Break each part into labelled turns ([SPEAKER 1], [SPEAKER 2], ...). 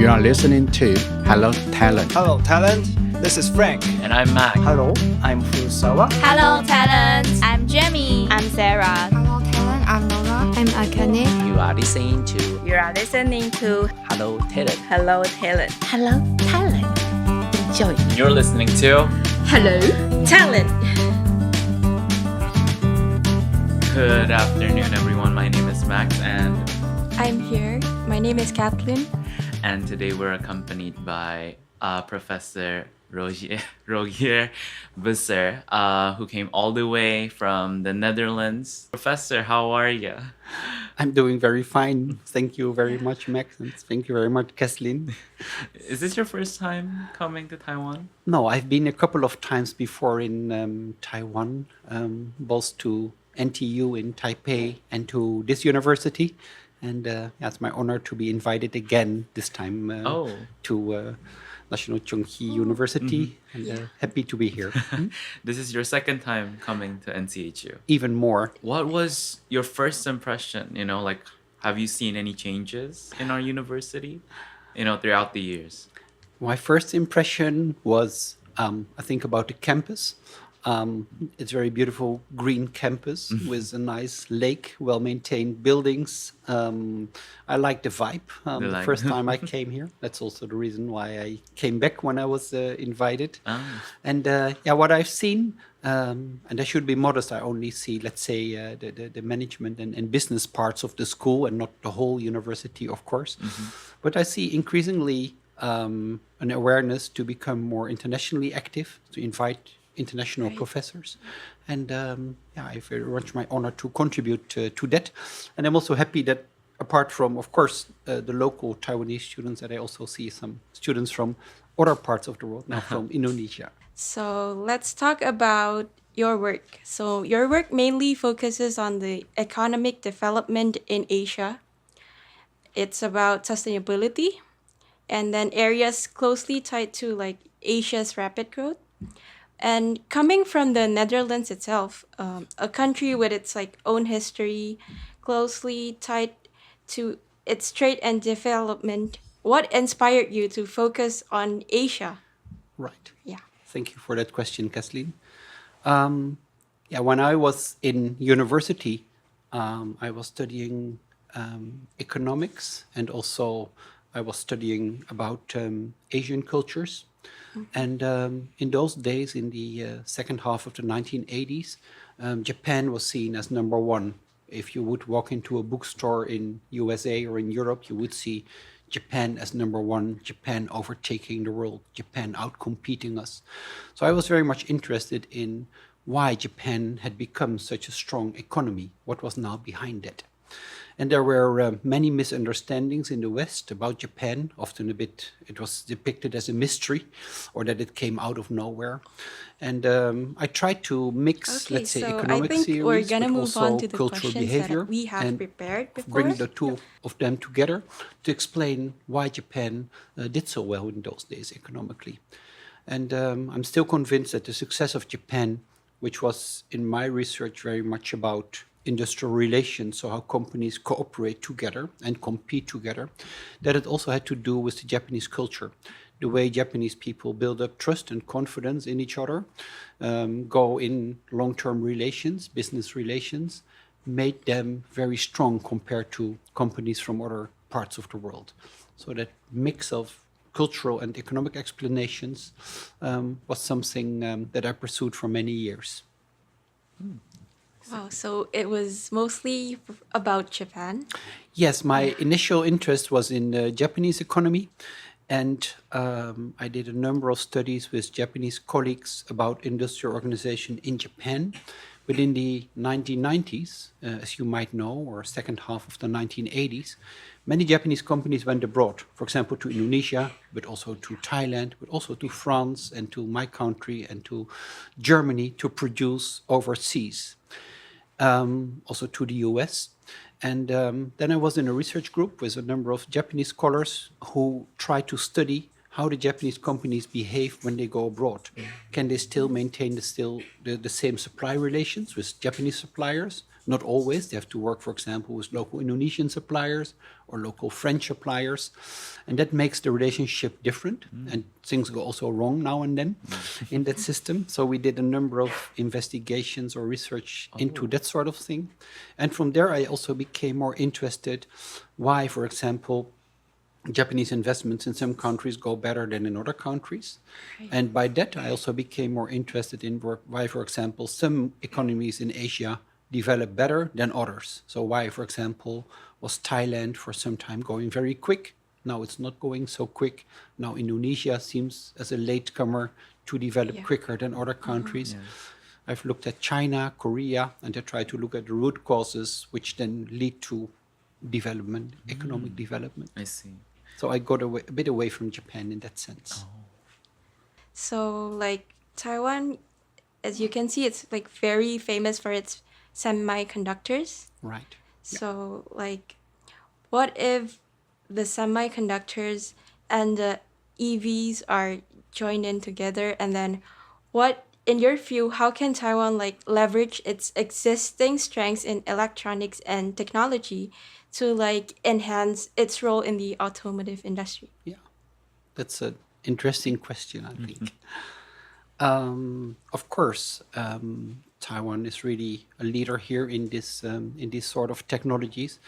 [SPEAKER 1] You are listening to Hello Talent.
[SPEAKER 2] Hello, talent. This is Frank.
[SPEAKER 3] And I'm Mac.
[SPEAKER 2] Hello, I'm Fusawa.
[SPEAKER 4] Hello, talent. I'm Jamie. I'm Sarah.
[SPEAKER 5] Hello, talent. I'm Nora.
[SPEAKER 6] I'm Akane.
[SPEAKER 3] You are listening to Hello Talent.
[SPEAKER 4] Hello, talent.
[SPEAKER 6] Hello, talent. Enjoy.
[SPEAKER 3] You're listening to
[SPEAKER 6] Hello, talent.
[SPEAKER 3] Good afternoon, everyone. My name is Max, and
[SPEAKER 6] I'm here. My name is Kathleen.
[SPEAKER 3] today we're accompanied by Professor Rogier Busser, who came all the way from the Netherlands. Professor, how are you?
[SPEAKER 1] I'm doing very fine. Thank you very much, Max, and thank you very much, Kathleen.
[SPEAKER 3] Is this your first time coming to Taiwan?
[SPEAKER 1] No, I've been a couple of times before in Taiwan, both to NTU in Taipei and to this university. And it's my honor to be invited again, this time to National Chung Hsing University. And happy to be here.
[SPEAKER 3] This is your second time coming to NCHU.
[SPEAKER 1] Even more.
[SPEAKER 3] What was your first impression? Have you seen any changes in our university, throughout the years?
[SPEAKER 1] My first impression was, I think, about the campus. It's a very beautiful green campus with a nice lake, well-maintained buildings. I like the vibe. The first time I came here. That's also the reason why I came back when I was invited. And what I've seen, and I should be modest, I only see, let's say, the management and business parts of the school and not the whole university, of course. But I see increasingly an awareness to become more internationally active, to invite international professors. And I very much my honor to contribute to that. And I'm also happy that apart from, of course, the local Taiwanese students, that I also see some students from other parts of the world, now from Indonesia.
[SPEAKER 6] So let's talk about your work. So your work mainly focuses on the economic development in Asia. It's about sustainability and then areas closely tied to like Asia's rapid growth. And coming from the Netherlands itself, a country with its own history, closely tied to its trade and development, what inspired you to focus on Asia?
[SPEAKER 1] Right.
[SPEAKER 6] Yeah.
[SPEAKER 1] Thank you for that question, Kathleen. When I was in university, I was studying economics, and also I was studying about Asian cultures. And in those days, in the second half of the 1980s, Japan was seen as number one. If you would walk into a bookstore in USA or in Europe, you would see Japan as number one, Japan overtaking the world, Japan outcompeting us. So I was very much interested in why Japan had become such a strong economy, what was now behind it. And there were many misunderstandings in the West about Japan. Often it was depicted as a mystery, or that it came out of nowhere. And I tried to mix, let's say, economic theories, but also cultural behavior,
[SPEAKER 6] we have
[SPEAKER 1] and
[SPEAKER 6] prepared before.
[SPEAKER 1] bring the two of them together to explain why Japan did so well in those days economically. And I'm still convinced that the success of Japan, which was in my research very much about industrial relations, so how companies cooperate together and compete together, that it also had to do with the Japanese culture, the way Japanese people build up trust and confidence in each other, go in long-term relations, business relations, made them very strong compared to companies from other parts of the world. So that mix of cultural and economic explanations was something that I pursued for many years.
[SPEAKER 6] Wow, so it was mostly about Japan?
[SPEAKER 1] Yes, my initial interest was in the Japanese economy, and I did a number of studies with Japanese colleagues about industrial organization in Japan. But in the 1990s, as you might know, or second half of the 1980s, many Japanese companies went abroad, for example, to Indonesia, but also to Thailand, but also to France and to my country and to Germany to produce overseas. Also to the US. And then I was in a research group with a number of Japanese scholars who tried to study how the Japanese companies behave when they go abroad. Can they still maintain the same supply relations with Japanese suppliers Not always. They have to work, for example, with local Indonesian suppliers or local French suppliers. And that makes the relationship different. And things go also wrong now and then in that system. So we did a number of investigations or research into that sort of thing. And from there, I also became more interested why, for example, Japanese investments in some countries go better than in other countries.
[SPEAKER 6] Right.
[SPEAKER 1] And by that, I also became more interested in why, for example, some economies in Asia develop better than others. So why, for example, was Thailand for some time going very quick? Now it's not going so quick. Now Indonesia seems as a latecomer to develop quicker than other countries. I've looked at China, Korea, and I try to look at the root causes which then lead to development, economic development.
[SPEAKER 3] I see.
[SPEAKER 1] So I got a bit away from Japan in that sense.
[SPEAKER 6] So like Taiwan, as you can see, it's like very famous for its semiconductors.
[SPEAKER 1] Right.
[SPEAKER 6] So like, what if the semiconductors and the EVs are joined in together, and then what, in your view, how can Taiwan like leverage its existing strengths in electronics and technology to like enhance its role in the automotive industry?
[SPEAKER 1] Yeah, that's an interesting question, I think. Of course, Taiwan is really a leader here in these sort of technologies,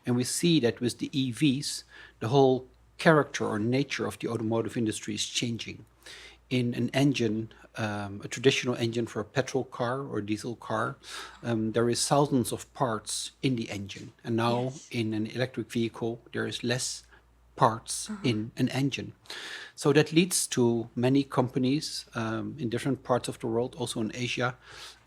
[SPEAKER 1] and we see that with the EVs, the whole character or nature of the automotive industry is changing. In an engine, a traditional engine for a petrol car or diesel car, there is thousands of parts in the engine, and now in an electric vehicle, there is less parts in an engine. So that leads to many companies in different parts of the world, also in Asia,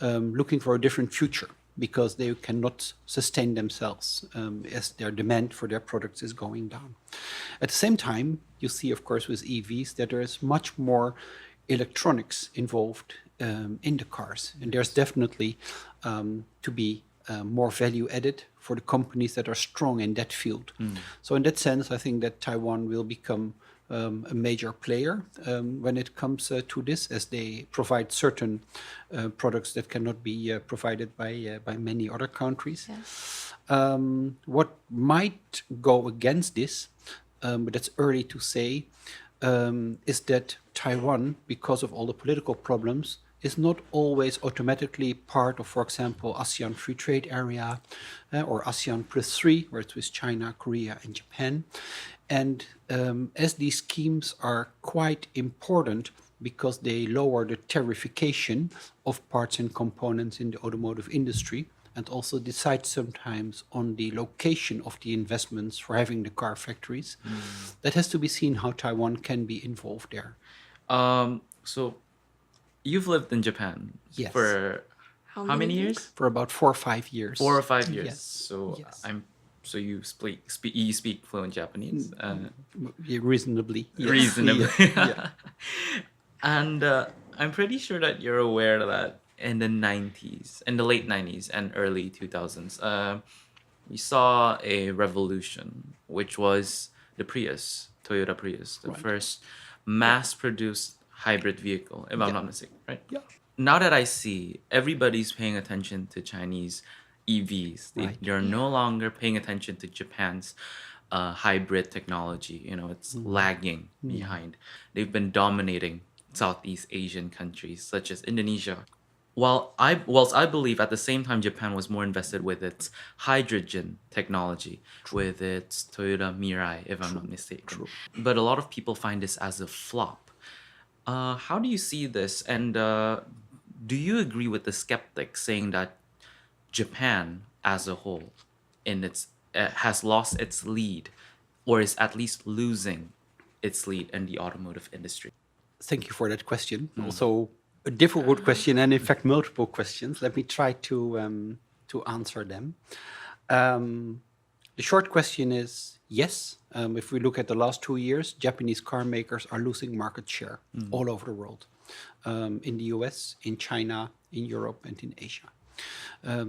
[SPEAKER 1] looking for a different future because they cannot sustain themselves as their demand for their products is going down. At the same time, you see, of course, with EVs that there is much more electronics involved in the cars. And there's definitely to be more value added for the companies that are strong in that field. So in that sense, I think that Taiwan will become a major player when it comes to this, as they provide certain products that cannot be provided by many other countries. What might go against this, but it's early to say, is that Taiwan, because of all the political problems, is not always automatically part of, for example, ASEAN Free Trade Area or ASEAN Plus 3, where it's with China, Korea, and Japan. And as these schemes are quite important because they lower the tariffication of parts and components in the automotive industry, and also decide sometimes on the location of the investments for having the car factories, that has to be seen how Taiwan can be involved there.
[SPEAKER 3] So you've lived in Japan
[SPEAKER 1] Yes.
[SPEAKER 3] for how many years?
[SPEAKER 1] For about 4 or 5 years.
[SPEAKER 3] 4 or 5 years.
[SPEAKER 1] Yes.
[SPEAKER 3] So
[SPEAKER 1] Yes.
[SPEAKER 3] so you speak fluent Japanese.
[SPEAKER 1] Yeah, reasonably. Yes.
[SPEAKER 3] Reasonably.
[SPEAKER 1] Yeah.
[SPEAKER 3] And I'm pretty sure that you're aware that in the late 90s and early 2000s, you saw a revolution, which was the Toyota Prius, the first mass-produced hybrid vehicle, if I'm not mistaken, right?
[SPEAKER 1] Yeah.
[SPEAKER 3] Now that I see everybody's paying attention to Chinese EVs, they're no longer paying attention to Japan's hybrid technology. It's lagging behind. They've been dominating Southeast Asian countries such as Indonesia. Whilst I believe at the same time Japan was more invested with its hydrogen technology, with its Toyota Mirai, if I'm not mistaken. But a lot of people find this as a flop. How do you see this? And do you agree with the skeptics saying that Japan as a whole has lost its lead, or is at least losing its lead in the automotive industry?
[SPEAKER 1] Thank you for that question. Also a difficult question, and in fact multiple questions. Let me try to answer them. The short question is yes. If we look at the last 2 years, Japanese car makers are losing market share all over the world, in the US, in China, in Europe, and in Asia.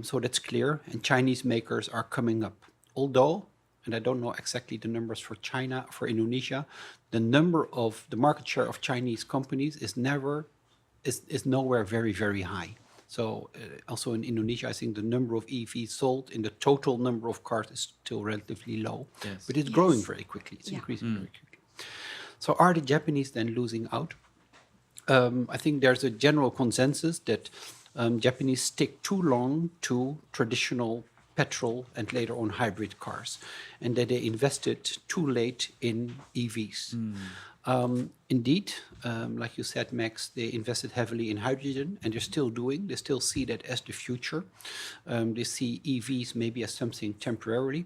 [SPEAKER 1] So that's clear, and Chinese makers are coming up. Although, and I don't know exactly the numbers for China, for Indonesia, the market share of Chinese companies is nowhere very, very high. So also in Indonesia, I think the number of EVs sold in the total number of cars is still relatively low,
[SPEAKER 3] Yes.
[SPEAKER 1] but it's growing very quickly. It's
[SPEAKER 6] Yeah.
[SPEAKER 1] increasing very quickly. So are the Japanese then losing out? I think there's a general consensus that Japanese stick too long to traditional petrol and later on hybrid cars, and that they invested too late in EVs. Indeed, like you said, Max, they invested heavily in hydrogen, and they're still doing. They still see that as the future. They see EVs maybe as something temporary.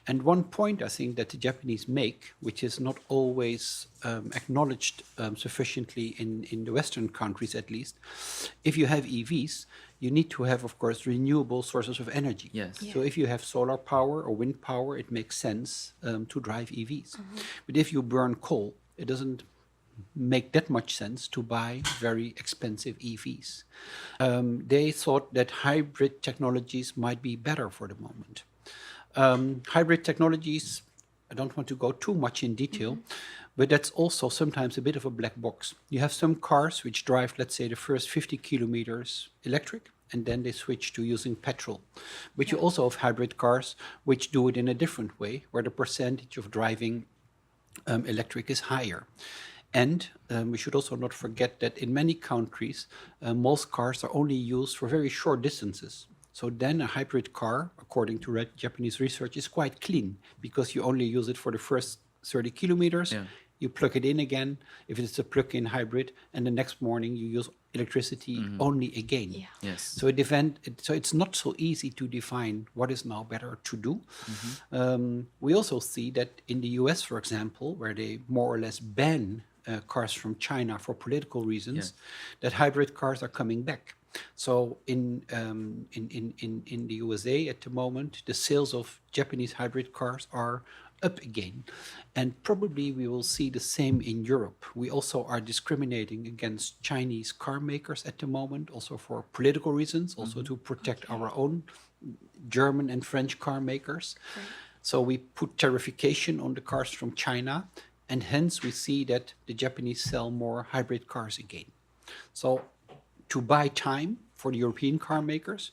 [SPEAKER 1] And one point I think that the Japanese make, which is not always acknowledged sufficiently in the Western countries at least, if you have EVs, you need to have, of course, renewable sources of energy.
[SPEAKER 3] Yes.
[SPEAKER 1] So if you have solar power or wind power, it makes sense to drive EVs. But if you burn coal, it doesn't make that much sense to buy very expensive EVs. They thought that hybrid technologies might be better for the moment. Hybrid technologies, I don't want to go too much in detail, but that's also sometimes a bit of a black box. You have some cars which drive, let's say, the first 50 kilometers electric, and then they switch to using petrol. But you also have hybrid cars which do it in a different way, where the percentage of driving electric is higher. And we should also not forget that in many countries, most cars are only used for very short distances. So then a hybrid car, according to Japanese research, is quite clean because you only use it for the first 30 kilometers.
[SPEAKER 3] Yeah.
[SPEAKER 1] You plug it in again, if it's a plug-in hybrid, and the next morning you use electricity only again.
[SPEAKER 6] Yeah.
[SPEAKER 3] Yes.
[SPEAKER 1] So it's not so easy to define what is now better to do. We also see that in the US, for example, where they more or less ban cars from China for political reasons, that hybrid cars are coming back. So in the USA at the moment, the sales of Japanese hybrid cars are up again. And probably we will see the same in Europe. We also are discriminating against Chinese car makers at the moment, also for political reasons, also to protect our own German and French car makers.
[SPEAKER 6] Right.
[SPEAKER 1] So we put tarification on the cars from China, and hence we see that the Japanese sell more hybrid cars again. So to buy time for the European car makers,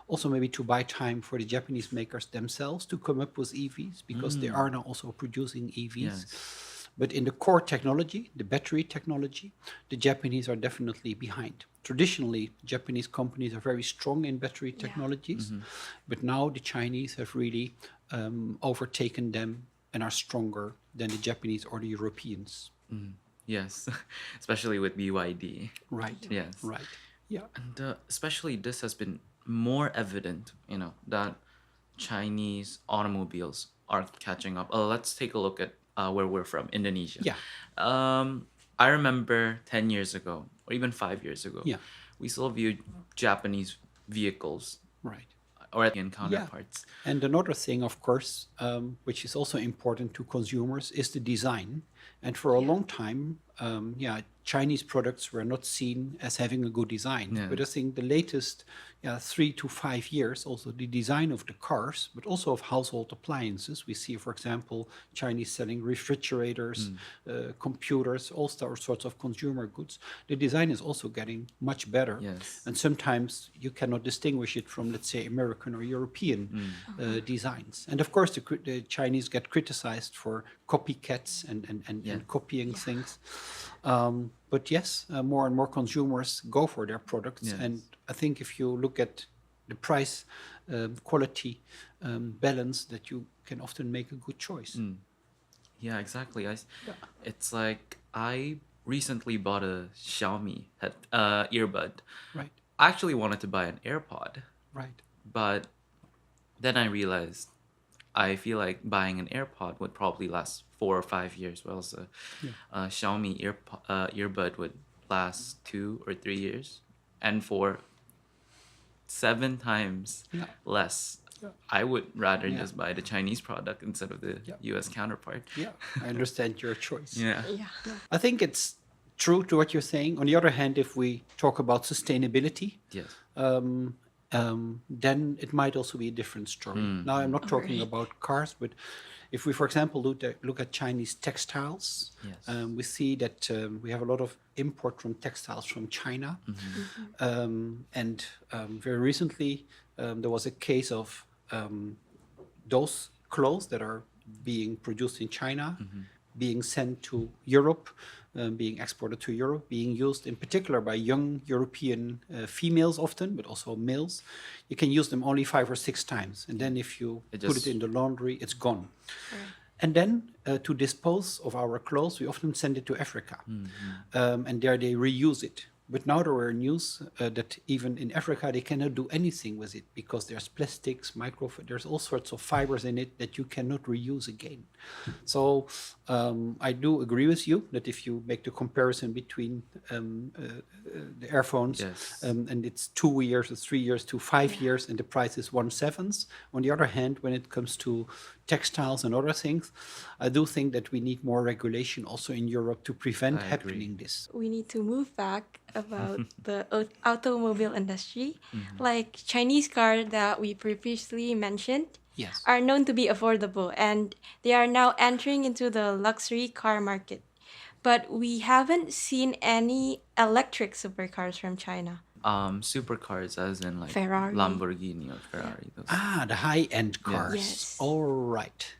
[SPEAKER 1] also maybe to buy time for the Japanese makers themselves to come up with EVs, because they are now also producing EVs.
[SPEAKER 3] Yes.
[SPEAKER 1] But in the core technology, the battery technology, the Japanese are definitely behind. Traditionally, Japanese companies are very strong in battery technologies, but now the Chinese have really overtaken them and are stronger than the Japanese or the Europeans.
[SPEAKER 3] Yes. Especially with BYD.
[SPEAKER 1] Right.
[SPEAKER 3] Yes.
[SPEAKER 1] Right. Yeah.
[SPEAKER 3] And especially this has been more evident, that Chinese automobiles are catching up. Let's take a look at where we're from, Indonesia.
[SPEAKER 1] Yeah.
[SPEAKER 3] I remember 10 years ago, or even 5 years ago,
[SPEAKER 1] Yeah.
[SPEAKER 3] we still viewed Japanese vehicles
[SPEAKER 1] Right.
[SPEAKER 3] or European counterparts.
[SPEAKER 1] And another thing, of course, which is also important to consumers, is the design. And for a long time, Chinese products were not seen as having a good design.
[SPEAKER 3] Yeah.
[SPEAKER 1] But I think the latest 3 to 5 years, also the design of the cars, but also of household appliances. We see, for example, Chinese selling refrigerators, computers, all sorts of consumer goods. The design is also getting much better.
[SPEAKER 3] Yes.
[SPEAKER 1] And sometimes you cannot distinguish it from, let's say, American or European designs. And of course, the Chinese get criticized for copycats and copying things. But yes, more and more consumers go for their products.
[SPEAKER 3] Yes.
[SPEAKER 1] And I think if you look at the price quality balance, that you can often make a good choice.
[SPEAKER 3] Yeah, exactly. It's like I recently bought a Xiaomi earbud.
[SPEAKER 1] Right,
[SPEAKER 3] I actually wanted to buy an AirPod,
[SPEAKER 1] right.
[SPEAKER 3] but then I realized I feel like buying an AirPod would probably last 4 or 5 years, whereas a Xiaomi earbud would last 2 or 3 years. And for 7 times less, I would rather just buy the Chinese product instead of the US counterpart.
[SPEAKER 1] Yeah, I understand your choice.
[SPEAKER 3] Yeah.
[SPEAKER 1] I think it's true to what you're saying. On the other hand, if we talk about sustainability,
[SPEAKER 3] Yes.
[SPEAKER 1] then it might also be a different story. Now, I'm not talking about cars, but if we, for example, look at Chinese textiles,
[SPEAKER 3] Yes.
[SPEAKER 1] we see that we have a lot of import from textiles from China. And very recently, there was a case of those clothes that are being produced in China, being sent to Europe, being exported to Europe, being used in particular by young European females often, but also males. You can use them only 5 or 6 times. And then if you put it in the laundry, it's gone. And then to dispose of our clothes, we often send it to Africa. And there they reuse it. But now there were news that even in Africa, they cannot do anything with it because there's plastics, there's all sorts of fibers in it that you cannot reuse again. So I do agree with you that if you make the comparison between the earphones and it's 2 years or 3 years to 5 years and the price is 1/7. On the other hand, when it comes to textiles and other things, I do think that we need more regulation also in Europe to prevent happening this.
[SPEAKER 6] We need to move back about the automobile industry. Like Chinese cars that we previously mentioned
[SPEAKER 1] Yes.
[SPEAKER 6] are known to be affordable, and they are now entering into the luxury car market. But we haven't seen any electric supercars from China.
[SPEAKER 3] Supercars, as in like
[SPEAKER 6] Ferrari.
[SPEAKER 3] Lamborghini or Ferrari. Those.
[SPEAKER 1] The high-end cars.
[SPEAKER 6] Yes.
[SPEAKER 1] All right.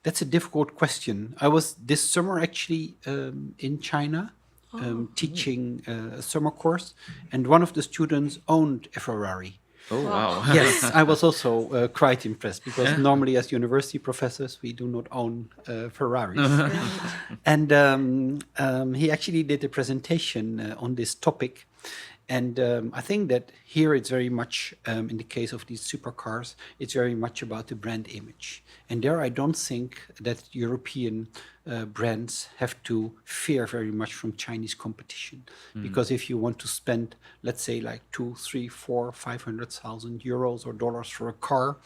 [SPEAKER 1] That's a difficult question. I was this summer actually in China teaching a summer course, and one of the students owned a Ferrari.
[SPEAKER 3] Oh wow!
[SPEAKER 1] Yes, I was also quite impressed because normally as university professors, we do not own Ferraris. And he actually did a presentation on this topic. And I think that here it's very much, in the case of these supercars, it's very much about the brand image. And there I don't think that European brands have to fear very much from Chinese competition. Because if you want to spend, let's say, like 2, 3, 4, 500,000 euros or dollars for a car,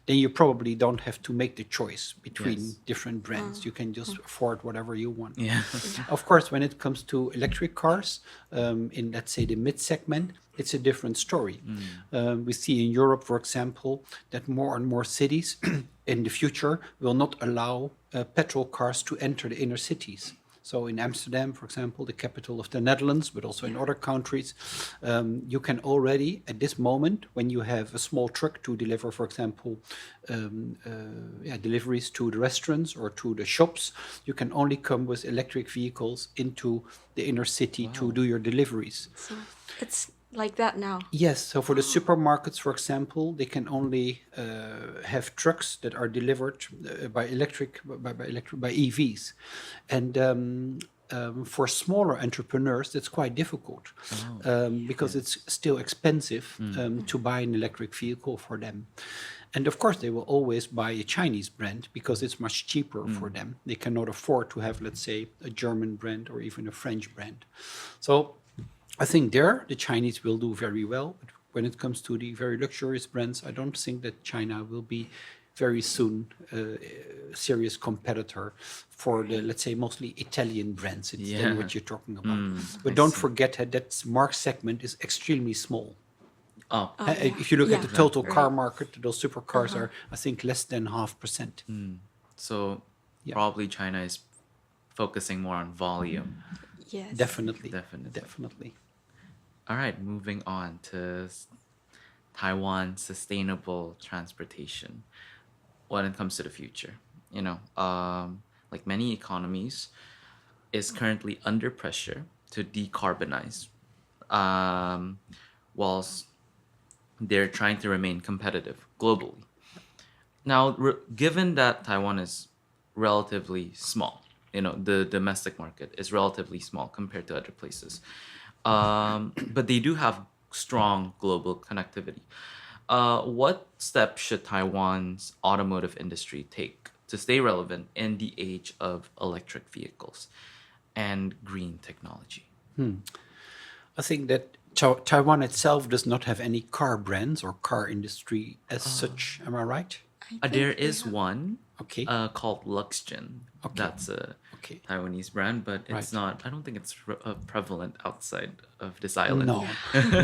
[SPEAKER 1] then you probably don't have to make the choice between different brands. You can just afford whatever you want.
[SPEAKER 3] Yeah.
[SPEAKER 1] Of course, when it comes to electric cars, in, let's say, the mid-segment, it's a different story. We see in Europe, for example, that more and more cities in the future will not allow petrol cars to enter the inner cities. So in Amsterdam, for example, the capital of the Netherlands, but also in other countries, you can already, at this moment, when you have a small truck to deliver, for example, deliveries to the restaurants or to the shops, you can only come with electric vehicles into the inner city to do your deliveries.
[SPEAKER 6] So it's like that now.
[SPEAKER 1] Yes, so for the supermarkets, for example, they can only have trucks that are delivered by EVs, and for smaller entrepreneurs, that's quite difficult because it's still expensive to buy an electric vehicle for them. And of course, they will always buy a Chinese brand because it's much cheaper for them. They cannot afford to have, let's say, a German brand or even a French brand. So I think there the Chinese will do very well. But when it comes to the very luxurious brands, I don't think that China will be very soon a serious competitor for the, let's say, mostly Italian brands. It's then what you're talking about. But don't forget that market segment is extremely small. If you look at the total car market, those supercars are, I think, less than 0.5%.
[SPEAKER 3] So probably China is focusing more on volume.
[SPEAKER 6] Yes.
[SPEAKER 1] Definitely.
[SPEAKER 3] All right, moving on to Taiwan sustainable transportation when it comes to the future. You know, like many economies, is currently under pressure to decarbonize, whilst they're trying to remain competitive globally. Now, given that Taiwan is relatively small, you know, the domestic market is relatively small compared to other places. But they do have strong global connectivity. What steps should Taiwan's automotive industry take to stay relevant in the age of electric vehicles and green technology?
[SPEAKER 1] I think that Taiwan itself does not have any car brands or car industry as such. Am I right?
[SPEAKER 3] There is one
[SPEAKER 1] Okay.
[SPEAKER 3] called Luxgen.
[SPEAKER 1] Okay.
[SPEAKER 3] That's a
[SPEAKER 1] Okay.
[SPEAKER 3] Taiwanese brand, but it's
[SPEAKER 1] Right.
[SPEAKER 3] not. I don't think it's prevalent outside of this island.
[SPEAKER 1] No,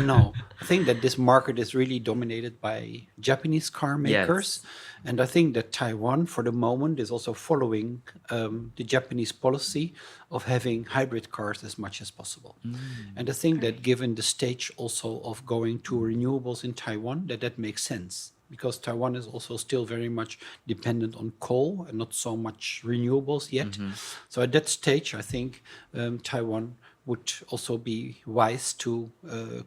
[SPEAKER 1] no. I think that this market is really dominated by Japanese car makers. And I think that Taiwan, for the moment, is also following the Japanese policy of having hybrid cars as much as possible. And I think that given the stage also of going to renewables in Taiwan, that makes sense. Because Taiwan is also still very much dependent on coal and not so much renewables yet. So at that stage, I think Taiwan would also be wise to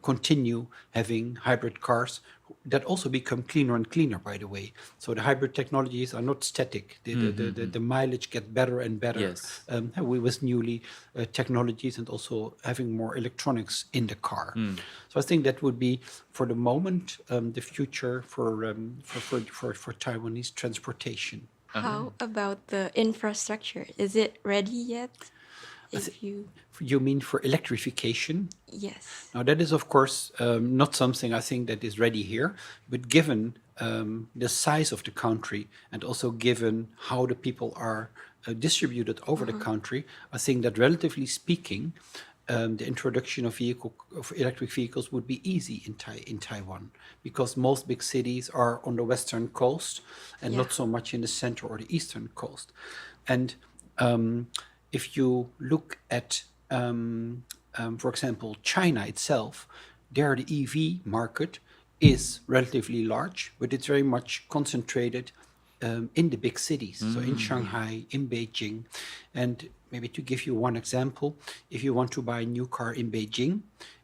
[SPEAKER 1] continue having hybrid cars that also become cleaner and cleaner, by the way. So the hybrid technologies are not static. The mileage get better and better
[SPEAKER 3] Yes.
[SPEAKER 1] with newly technologies and also having more electronics in the car. So I think that would be, for the moment, the future for Taiwanese transportation.
[SPEAKER 6] How about the infrastructure? Is it ready yet?
[SPEAKER 1] You mean for electrification?
[SPEAKER 6] Yes.
[SPEAKER 1] Now, that is, of course, not something I think that is ready here, but given the size of the country and also given how the people are distributed over the country, I think that relatively speaking, the introduction of electric vehicles would be easy in Taiwan, because most big cities are on the western coast and not so much in the center or the eastern coast. And if you look at, for example, China itself, there the EV market is relatively large, but it's very much concentrated in the big cities. So in Shanghai, in Beijing. And maybe to give you one example, if you want to buy a new car in Beijing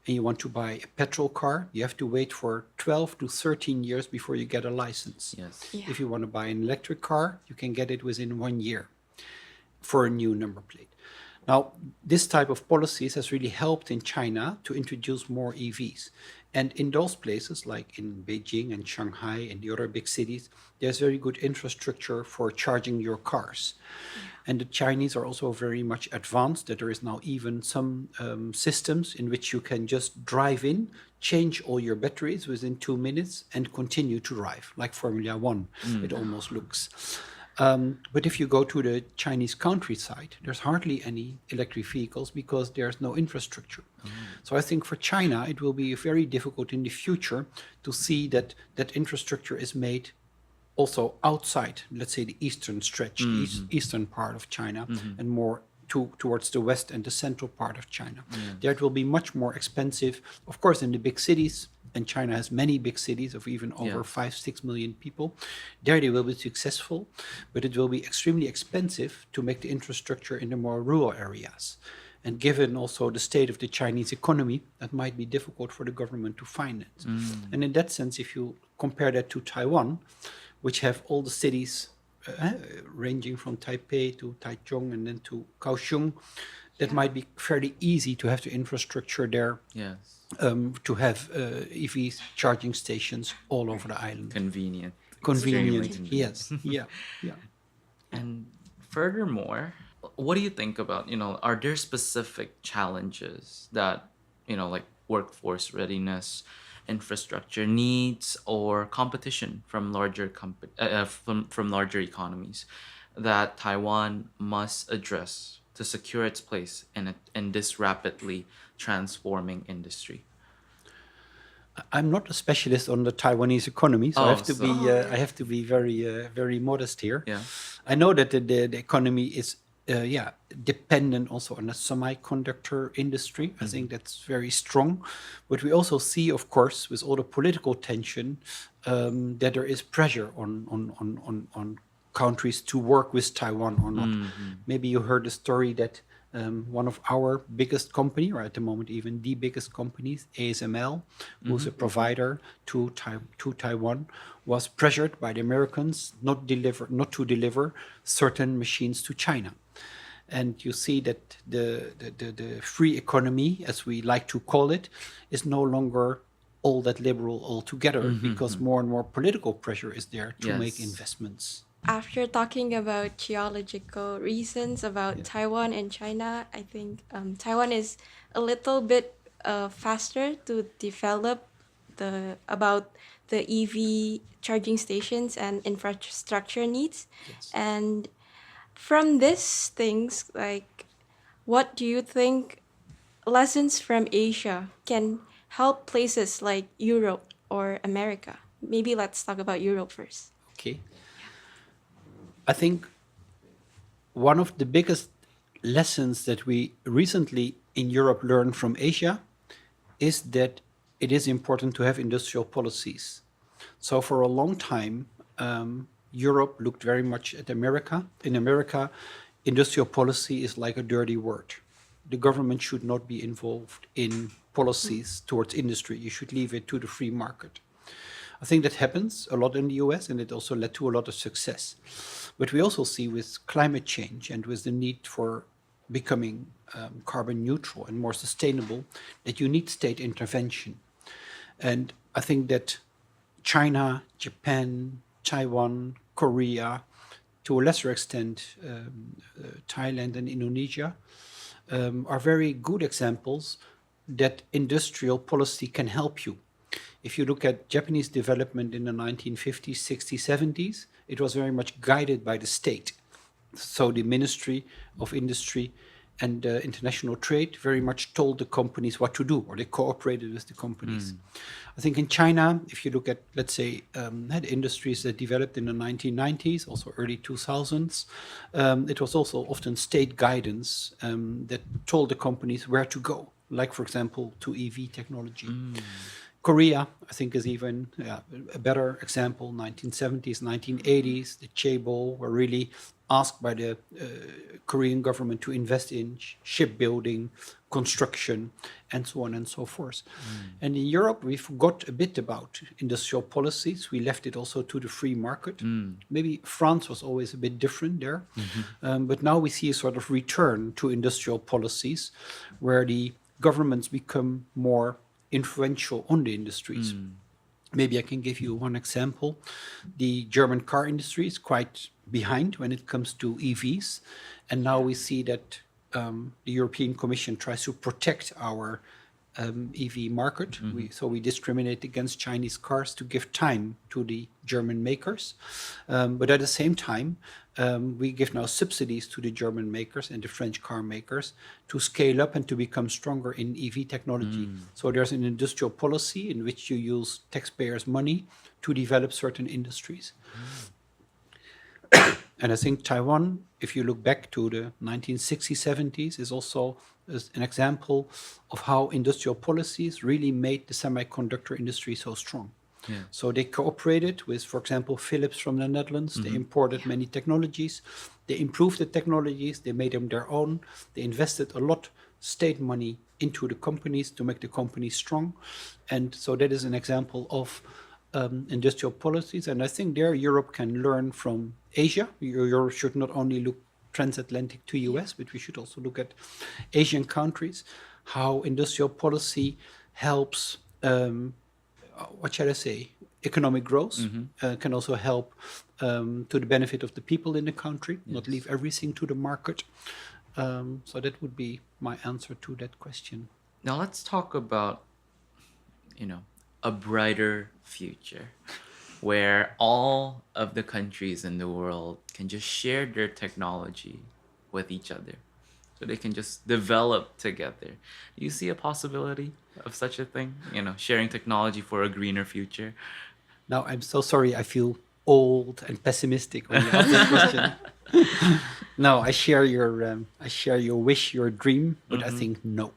[SPEAKER 1] and you want to buy a petrol car, you have to wait for 12 to 13 years before you get a license.
[SPEAKER 3] Yes.
[SPEAKER 6] Yeah.
[SPEAKER 1] If you want to buy an electric car, you can get it within 1 year for a new number plate. Now, this type of policies has really helped in China to introduce more EVs. And in those places, like in Beijing and Shanghai and the other big cities, there's very good infrastructure for charging your cars. And the Chinese are also very much advanced, that there is now even some systems in which you can just drive in, change all your batteries within 2 minutes and continue to drive, like Formula One, it almost looks. But if you go to the Chinese countryside, there's hardly any electric vehicles because there's no infrastructure. So I think for China, it will be very difficult in the future to see that infrastructure is made also outside, let's say, the eastern stretch, the eastern part of China, and more towards the west and the central part of China. There it will be much more expensive, of course, in the big cities. And China has many big cities of even over 5-6 million people. There they will be successful, but it will be extremely expensive to make the infrastructure in the more rural areas. And given also the state of the Chinese economy, that might be difficult for the government to finance. And in that sense, if you compare that to Taiwan, which have all the cities ranging from Taipei to Taichung and then to Kaohsiung, that might be fairly easy to have the infrastructure there.
[SPEAKER 3] Yes.
[SPEAKER 1] To have EV charging stations all over the island.
[SPEAKER 3] Convenient.
[SPEAKER 1] Convenient,
[SPEAKER 3] Extremely
[SPEAKER 1] yes, yeah.
[SPEAKER 3] And furthermore, what do you think about, are there specific challenges that, like workforce readiness, infrastructure needs, or competition from larger from larger economies that Taiwan must address to secure its place in this rapidly transforming industry?
[SPEAKER 1] I'm not a specialist on the Taiwanese economy, so I have to be very very modest here.
[SPEAKER 3] Yeah.
[SPEAKER 1] I know that the economy is dependent also on the semiconductor industry. I think that's very strong, but we also see, of course, with all the political tension, that there is pressure on countries to work with Taiwan or not. Maybe you heard the story that one of our biggest company, or at the moment even the biggest companies, ASML, who's a provider to Taiwan, was pressured by the Americans not to deliver certain machines to China. And you see that the free economy, as we like to call it, is no longer all that liberal altogether, because more and more political pressure is there to make investments.
[SPEAKER 6] After talking about geological reasons about Taiwan and China, I think Taiwan is a little bit faster to develop about the EV charging stations and infrastructure needs.
[SPEAKER 1] Yes.
[SPEAKER 6] And from these things, like, what do you think lessons from Asia can help places like Europe or America? Maybe let's talk about Europe first.
[SPEAKER 1] Okay. I think one of the biggest lessons that we recently in Europe learned from Asia is that it is important to have industrial policies. So for a long time, Europe looked very much at America. In America, industrial policy is like a dirty word. The government should not be involved in policies towards industry. You should leave it to the free market. I think that happens a lot in the US, and it also led to a lot of success. But we also see with climate change and with the need for becoming carbon neutral and more sustainable, that you need state intervention. And I think that China, Japan, Taiwan, Korea, to a lesser extent, Thailand and Indonesia, are very good examples that industrial policy can help you. If you look at Japanese development in the 1950s, 60s, 70s, it was very much guided by the state. So the Ministry of Industry and International Trade very much told the companies what to do, or they cooperated with the companies. I think in China, if you look at, let's say, the industries that developed in the 1990s, also early 2000s, it was also often state guidance that told the companies where to go, like, for example, to EV technology. Korea, I think, is even a better example. 1970s, 1980s, the chaebol were really asked by the Korean government to invest in shipbuilding, construction, and so on and so forth. And in Europe, we forgot a bit about industrial policies. We left it also to the free market. Maybe France was always a bit different there. But now we see a sort of return to industrial policies where the governments become more influential on the industries. Maybe I can give you one example. The German car industry is quite behind when it comes to EVs. And now we see that the European Commission tries to protect our EV market. So we discriminate against Chinese cars to give time to the German makers. But at the same time, we give now subsidies to the German makers and the French car makers to scale up and to become stronger in EV technology. So there's an industrial policy in which you use taxpayers' money to develop certain industries. And I think Taiwan, if you look back to the 1960s, 70s, is also an example of how industrial policies really made the semiconductor industry so strong. So they cooperated with, for example, Philips from the Netherlands. They imported many technologies. They improved the technologies. They made them their own. They invested a lot state money into the companies to make the companies strong. And so that is an example of industrial policies. And I think there Europe can learn from Asia. Europe should not only look transatlantic to US, but we should also look at Asian countries, how industrial policy helps economic growth, can also help to the benefit of the people in the country, not leave everything to the market. So that would be my answer to that question.
[SPEAKER 3] Now let's talk about, a brighter future where all of the countries in the world can just share their technology with each other. So they can just develop together. Do you see a possibility of such a thing? Sharing technology for a greener future?
[SPEAKER 1] Now, I'm so sorry. I feel old and pessimistic when you ask this question. No, I share your wish, your dream, but I think no.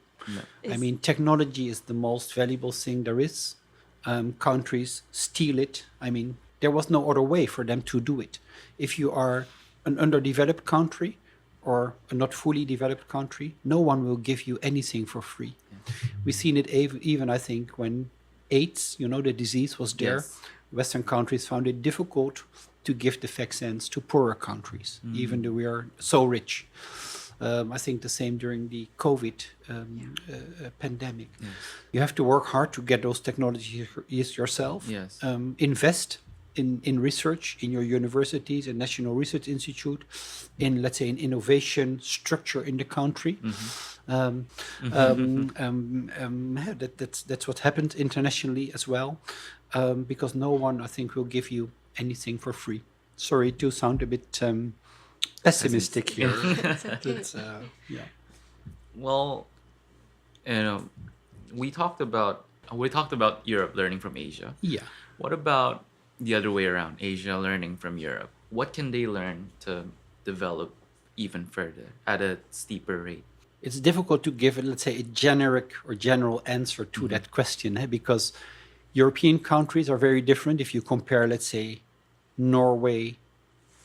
[SPEAKER 1] I mean, technology is the most valuable thing there is. Countries steal it. I mean, there was no other way for them to do it. If you are an underdeveloped country, or a not fully developed country, no one will give you anything for free. We've seen it even, I think, when AIDS, the disease was there.
[SPEAKER 3] Yes.
[SPEAKER 1] Western countries found it difficult to give the vaccines to poorer countries, even though we are so rich. I think the same during the COVID pandemic. You have to work hard to get those technologies yourself.
[SPEAKER 3] Yes.
[SPEAKER 1] Invest in research in your universities and National Research Institute, in, let's say, an innovation structure in the country. That's what happened internationally as well, because no one, I think, will give you anything for free. Sorry to sound a bit pessimistic here. Yeah.
[SPEAKER 3] Well, we talked about Europe learning from Asia.
[SPEAKER 1] Yeah.
[SPEAKER 3] What about the other way around, Asia learning from Europe? What can they learn to develop even further at a steeper rate?
[SPEAKER 1] It's difficult to give, let's say, a generic or general answer to that question, because European countries are very different. If you compare, let's say, Norway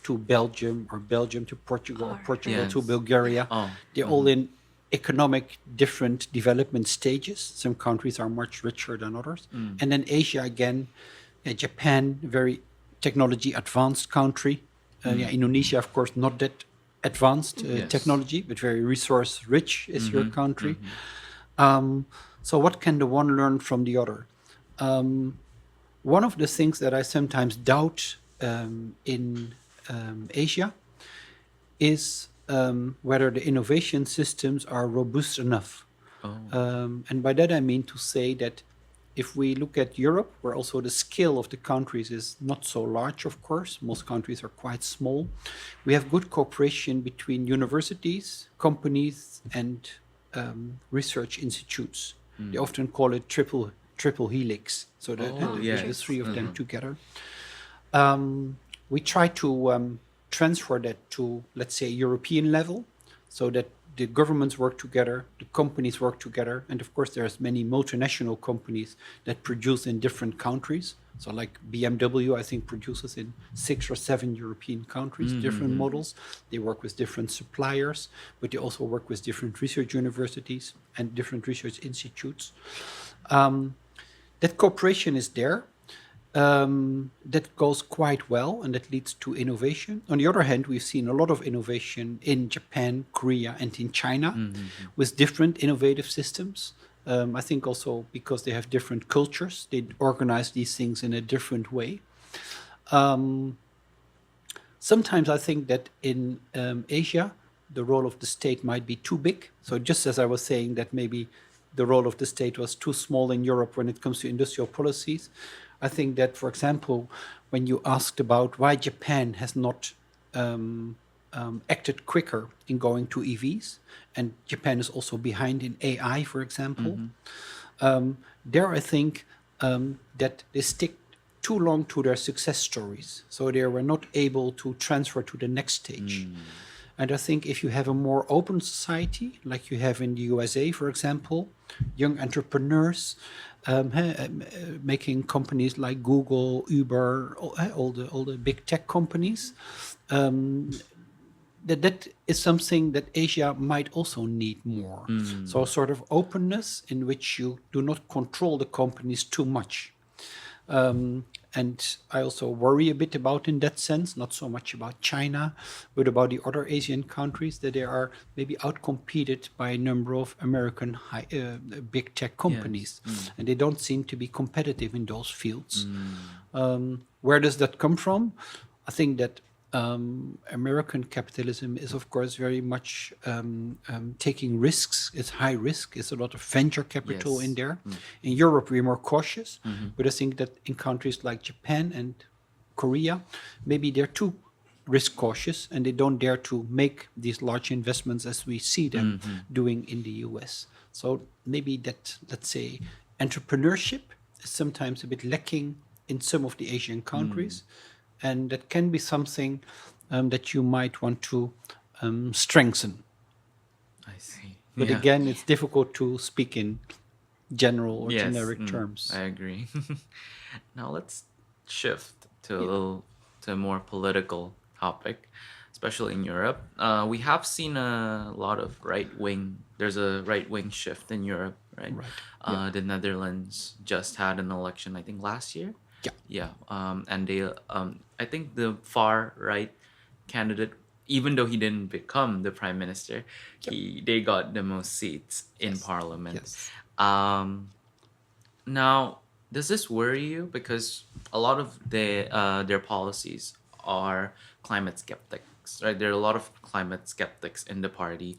[SPEAKER 1] to Belgium, or Belgium to Portugal, or Portugal to Bulgaria, they're all in economic different development stages. Some countries are much richer than others. And then Asia, again, Japan, very technology advanced country. Indonesia, of course, not that advanced technology, but very resource rich is your country. So what can the one learn from the other? One of the things that I sometimes doubt in Asia is whether the innovation systems are robust enough. And by that I mean to say that if we look at Europe, where also the scale of the countries is not so large, of course, most countries are quite small, we have good cooperation between universities, companies, and research institutes. They often call it triple helix, so the three of them together. We try to transfer that to, let's say, European level, so that the governments work together, the companies work together, and of course there's many multinational companies that produce in different countries. So like BMW, I think, produces in 6 or 7 European countries, different models. They work with different suppliers, but they also work with different research universities and different research institutes. That cooperation is there. That goes quite well, and that leads to innovation. On the other hand, we've seen a lot of innovation in Japan, Korea, and in China with different innovative systems. I think also because they have different cultures, they organize these things in a different way. Sometimes I think that in Asia, the role of the state might be too big. So just as I was saying that maybe the role of the state was too small in Europe when it comes to industrial policies, I think that, for example, when you asked about why Japan has not acted quicker in going to EVs, and Japan is also behind in AI, for example, there I think that they stick too long to their success stories. So they were not able to transfer to the next stage. And I think if you have a more open society, like you have in the USA, for example, young entrepreneurs making companies like Google, Uber, all the big tech companies, that is something that Asia might also need more. So a sort of openness in which you do not control the companies too much. And I also worry a bit about, in that sense, not so much about China, but about the other Asian countries, that they are maybe outcompeted by a number of American big tech companies. And they don't seem to be competitive in those fields. Where does that come from? I think that American capitalism is, of course, very much taking risks. It's high risk. It's a lot of venture capital in there. In Europe, we're more cautious. But I think that in countries like Japan and Korea, maybe they're too risk cautious and they don't dare to make these large investments as we see them doing in the US. So maybe that, let's say, entrepreneurship is sometimes a bit lacking in some of the Asian countries. And that can be something that you might want to strengthen.
[SPEAKER 3] I see.
[SPEAKER 1] But again, it's difficult to speak in general or generic terms.
[SPEAKER 3] I agree. Now let's shift to a more political topic, especially in Europe. We have seen a lot of right-wing. There's a right-wing shift in Europe, right? The Netherlands just had an election, I think, last year. And they, I think the far right candidate, even though he didn't become the prime minister, they got the most seats in parliament. Now, Does this worry you? Because a lot of their policies are climate skeptics, right? There are a lot of climate skeptics in the party,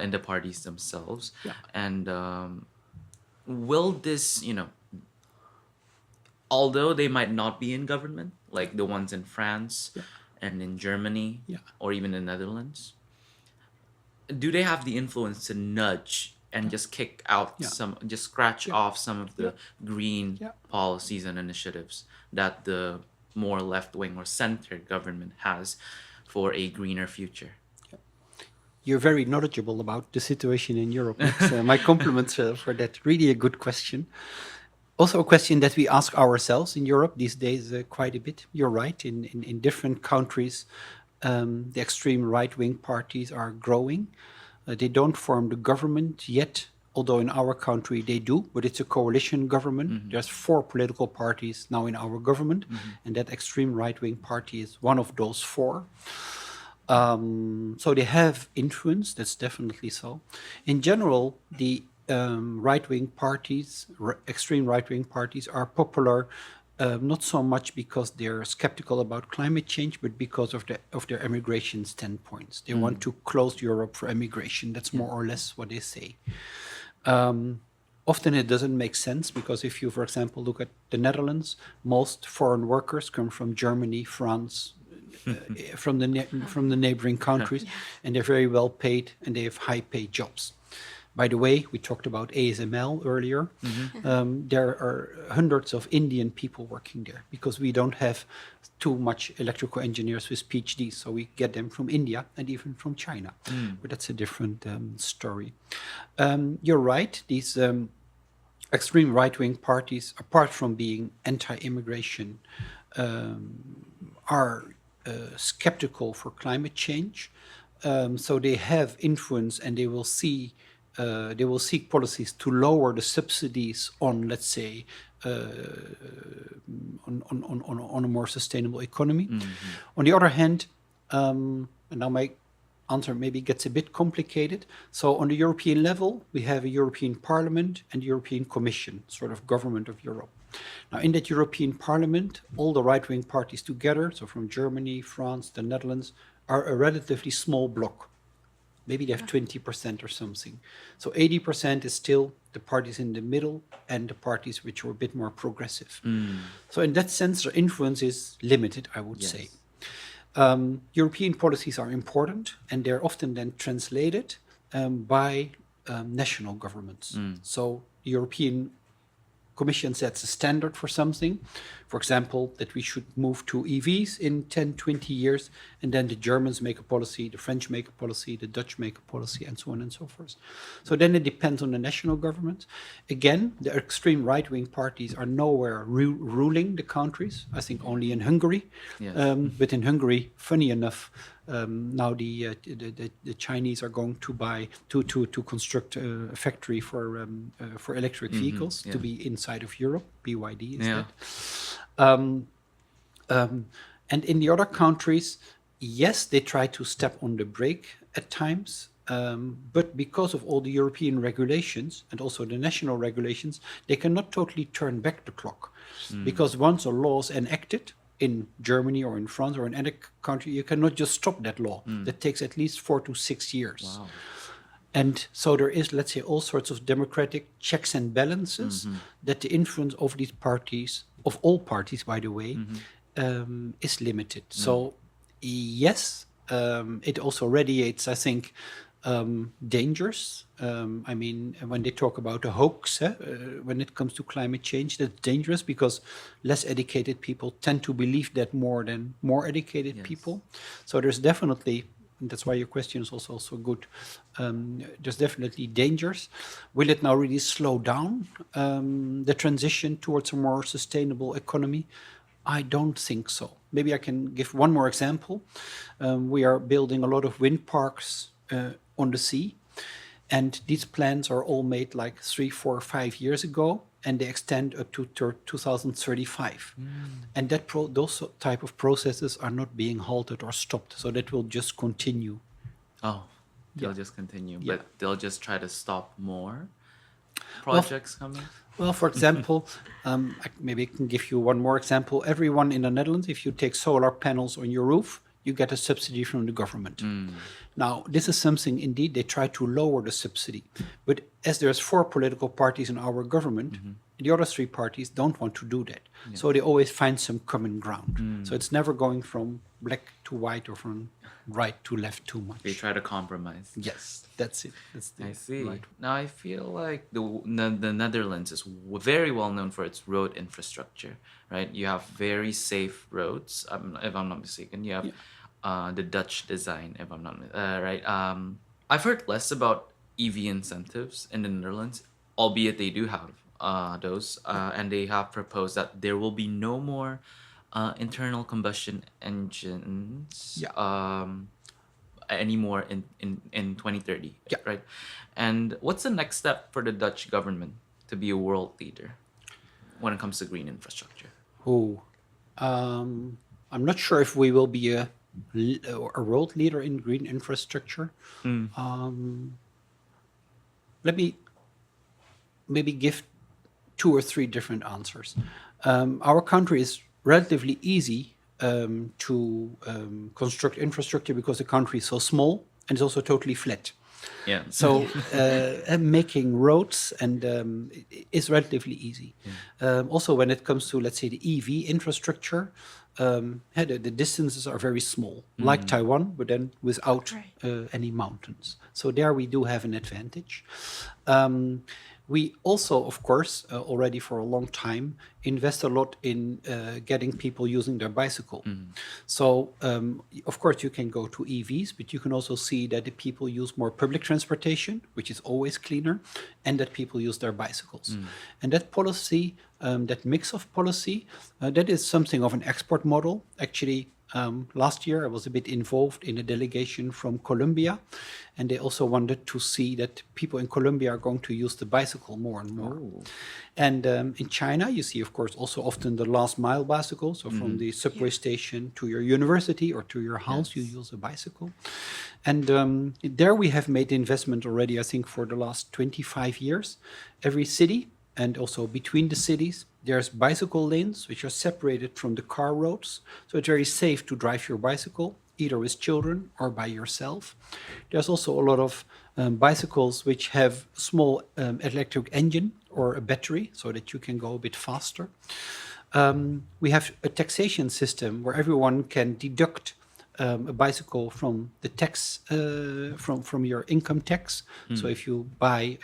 [SPEAKER 3] in the parties themselves.
[SPEAKER 1] Yeah.
[SPEAKER 3] And will this, although they might not be in government, like the ones in France and in Germany or even the Netherlands, do they have the influence to nudge and just kick out just scratch off some of the green policies and initiatives that the more left-wing or center government has for a greener future?
[SPEAKER 1] You're very knowledgeable about the situation in Europe. My compliments for that. Really a good question. Also a question that we ask ourselves in Europe these days quite a bit. You're right, in different countries, the extreme right-wing parties are growing. They don't form the government yet, although in our country they do, but it's a coalition government. There's 4 political parties now in our government, and that extreme right-wing party is one of those 4. So they have influence, that's definitely so. In general, the right-wing parties, extreme right-wing parties, are popular not so much because they're skeptical about climate change, but because of their immigration standpoints. They want to close Europe for immigration. That's more or less what they say. Often it doesn't make sense because if you, for example, look at the Netherlands, most foreign workers come from Germany, France, from the neighboring countries, and they're very well paid and they have high paid jobs. By the way, we talked about ASML earlier. There are hundreds of Indian people working there because we don't have too much electrical engineers with PhDs, so we get them from India and even from China. But that's a different story. You're right, these extreme right-wing parties, apart from being anti-immigration, are skeptical for climate change. So they have influence and they will seek policies to lower the subsidies on, let's say, on a more sustainable economy. On the other hand, and now my answer maybe gets a bit complicated. So on the European level, we have a European Parliament and European Commission, sort of government of Europe. Now, in that European Parliament, all the right-wing parties together, so from Germany, France, the Netherlands, are a relatively small bloc. Maybe they have 20% or something. So 80% is still the parties in the middle and the parties which are a bit more progressive. So in that sense, their influence is limited, I would say. European policies are important and they're often then translated by national governments. So the European Commission sets a standard for something, for example, that we should move to EVs in 10, 20 years, and then the Germans make a policy, the French make a policy, the Dutch make a policy, and so on and so forth. So then it depends on the national government. Again, the extreme right-wing parties are nowhere ruling the countries, I think only in Hungary. But in Hungary, funny enough, now the Chinese are going to construct a factory for electric vehicles to be inside of Europe. BYD is that. And in the other countries, yes, they try to step on the brake at times, but because of all the European regulations and also the national regulations, they cannot totally turn back the clock. Because once a law is enacted, in Germany or in France or in any country, you cannot just stop that law. That takes at least 4 to 6 years. Wow. And so there is, let's say, all sorts of democratic checks and balances that the influence of these parties, of all parties, by the way, is limited. So, yes, it also radiates, I think, dangers. I mean, when they talk about a hoax, when it comes to climate change, that's dangerous because less educated people tend to believe that more than more educated people. So there's definitely, and that's why your question is also good, there's definitely dangers. Will it now really slow down the transition towards a more sustainable economy? I don't think so. Maybe I can give one more example. We are building a lot of wind parks on the sea. And these plans are all made like 3, 4, 5 years ago, and they extend up to 2035. And that those type of processes are not being halted or stopped, so that will just continue.
[SPEAKER 3] Oh, they'll just continue, but they'll just try to stop more projects coming?
[SPEAKER 1] Well, for example, maybe I can give you one more example. Everyone in the Netherlands, if you take solar panels on your roof, you get a subsidy from the government. Now, this is something, indeed, they try to lower the subsidy. But as there's 4 political parties in our government, the other 3 parties don't want to do that. So they always find some common ground. So it's never going from black to white or from right to left too much.
[SPEAKER 3] They try to compromise.
[SPEAKER 1] Yes, that's it. That's the
[SPEAKER 3] I see.
[SPEAKER 1] right.
[SPEAKER 3] Now I feel like the Netherlands is very well known for its road infrastructure, right? You have very safe roads, if I'm not mistaken. You have the Dutch design, if I'm not right. I've heard less about EV incentives in the Netherlands, albeit they do have those, and they have proposed that there will be no more internal combustion engines anymore in 2030, right? And what's the next step for the Dutch government to be a world leader when it comes to green infrastructure?
[SPEAKER 1] I'm not sure if we will be a world leader in green infrastructure. Let me maybe give 2 or 3 different answers. Our country is relatively easy to construct infrastructure because the country is so small and it's also totally flat.
[SPEAKER 3] Yeah.
[SPEAKER 1] So making roads and is relatively easy. Also, when it comes to, let's say, the EV infrastructure, the distances are very small, like Taiwan, but then without any mountains. So there we do have an advantage. We also, of course, already for a long time, invest a lot in getting people using their bicycle. So, of course, you can go to EVs, but you can also see that the people use more public transportation, which is always cleaner, and that people use their bicycles. And that policy, that mix of policy, that is something of an export model. Actually, last year I was a bit involved in a delegation from Colombia, and they also wanted to see that people in Colombia are going to use the bicycle more and more. And in China, you see, of course, also often the last mile bicycle. So from the subway station to your university or to your house, you use a bicycle. And there we have made investment already, I think, for the last 25 years. Every city, and also between the cities, there's bicycle lanes which are separated from the car roads. So it's very safe to drive your bicycle, either with children or by yourself. There's also a lot of bicycles which have small electric engine or a battery so that you can go a bit faster. We have a taxation system where everyone can deduct a bicycle from the tax, from your income tax. So if you buy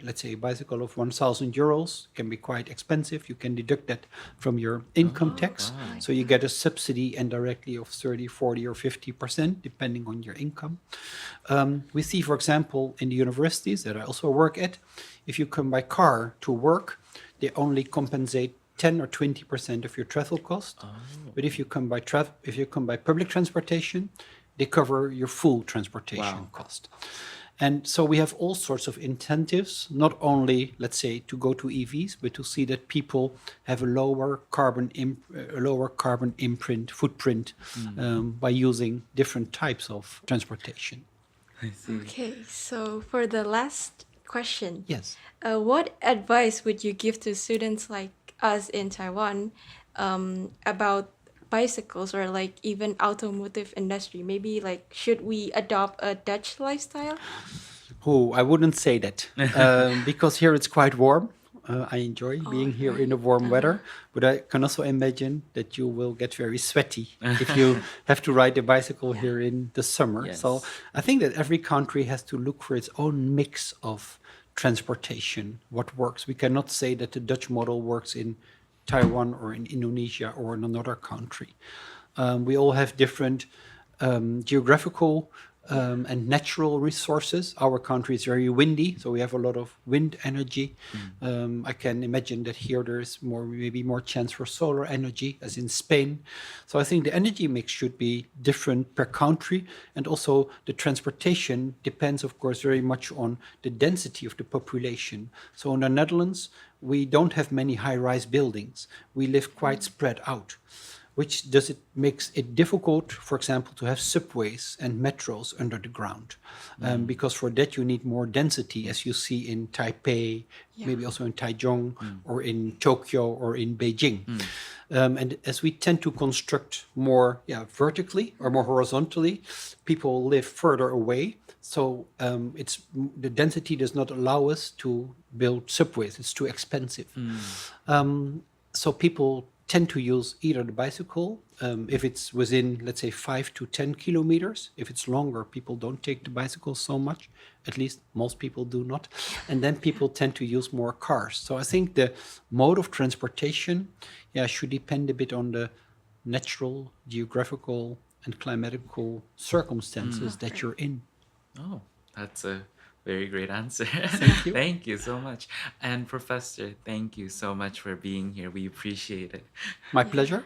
[SPEAKER 1] let's say a bicycle of 1,000 euros, can be quite expensive. You can deduct that from your income tax. So you get a subsidy indirectly of 30, 40 or 50%, depending on your income. We see, for example, in the universities that I also work at, if you come by car to work, they only compensate 10 or 20% of your travel cost. But if you come by public transportation, they cover your full transportation cost. And so we have all sorts of incentives, not only, let's say, to go to EVs, but to see that people have a lower carbon footprint by using different types of transportation.
[SPEAKER 3] I see.
[SPEAKER 6] Okay, so for the last question,
[SPEAKER 1] Yes.
[SPEAKER 6] What advice would you give to students like us in Taiwan about bicycles or like even automotive industry? Maybe like, should we adopt a Dutch lifestyle?
[SPEAKER 1] I wouldn't say that because here it's quite warm. I enjoy being here in the warm weather, but I can also imagine that you will get very sweaty if you have to ride a bicycle here in the summer.
[SPEAKER 3] Yes.
[SPEAKER 1] So I think that every country has to look for its own mix of transportation, what works. We cannot say that the Dutch model works in Taiwan or in Indonesia or in another country. We all have different geographical and natural resources. Our country is very windy, so we have a lot of wind energy. I can imagine that here there's maybe more chance for solar energy, as in Spain. So I think the energy mix should be different per country, and also the transportation depends, of course, very much on the density of the population. So in the Netherlands, we don't have many high-rise buildings. We live quite spread out. which makes it difficult, for example, to have subways and metros under the ground, because for that you need more density, as you see in Taipei, maybe also in Taichung, or in Tokyo, or in Beijing. And as we tend to construct more vertically or more horizontally, people live further away. So the density does not allow us to build subways. It's too expensive. So people tend to use either the bicycle, if it's within, let's say, 5 to 10 kilometers. If it's longer, people don't take the bicycle so much. At least most people do not. And then people tend to use more cars. So I think the mode of transportation should depend a bit on the natural, geographical, and climatical circumstances that you're in.
[SPEAKER 3] Oh, that's a very great answer.
[SPEAKER 1] Thank you.
[SPEAKER 3] Thank you so much. And Professor, thank you so much for being here. We appreciate it.
[SPEAKER 1] My pleasure.